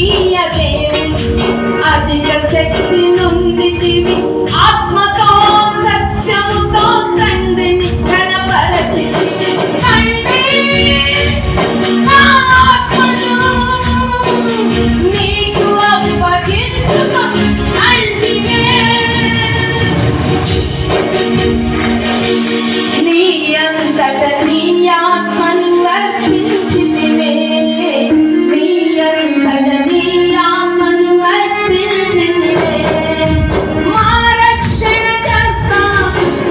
నీయదే అధిక శక్తి నొందితివి ఆత్మతో సత్యముతో తండ్రిని ఘనపరచితివి తండ్రి నా ఆత్మను నీకు అప్పగించుకో అంటివే నీ అంతట నీ ఆత్మను అర్పించితివే నీ అంతట నీ ఆత్మను అర్పించితివే మా రక్షణకర్త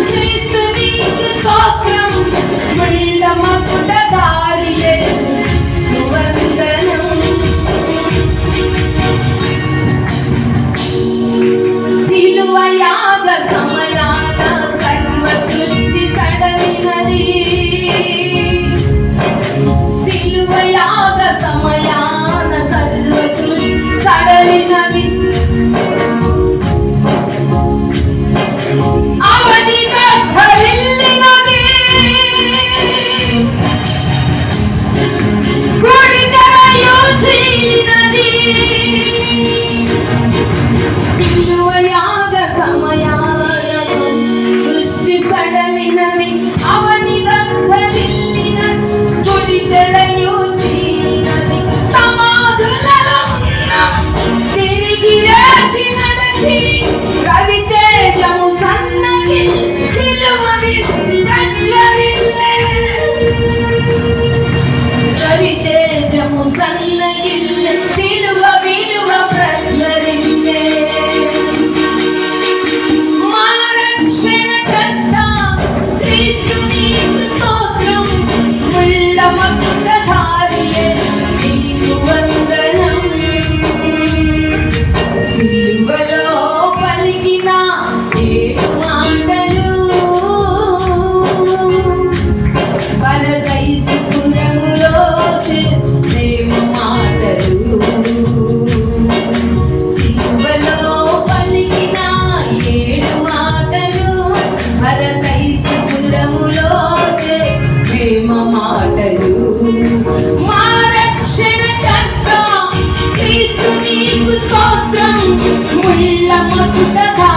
క్రీస్తు నీకు స్తోత్రం ముళ్ళ మకుటధారి యేసు వందనం సిలువ యాగ సమయాన సర్వ సృష్టి సడలినది సిలువ యాగ సమయాన సర్వ సృష్టి సడలినది అవని గర్భవిల్లినది గుడిదరయు చీలినది సిలువ యాగ సమయాన సృష్టి సడలినది అవని గర్భవిల్లినది గుడిదరయు చీలినది సమాధులలో ఉన్న తిరిగి లేచి నడచి రవితేజము సన్నగిల్ సిలువ ప్రజ్వరిల్లే రవితేజము సన్నగిల్ సిలువ విలువ ప్రజ్వరిల్లే మా రక్షణకర్త క్రీస్తు నీకు స్తోత్రం ముళ్ళ మకుటధారి నీకు వందనం సిలువలో పలికిన 7 మాటలు పరదైసుపురములో ప్రేమ మాటలు సిలువలో పలికిన 7 మాటలు పరదైసుపురములో ప్రేమ మాటలు మా రక్షణకర్త క్రీస్తు నీకు స్తోత్రం ముళ్ళ మకుటధారి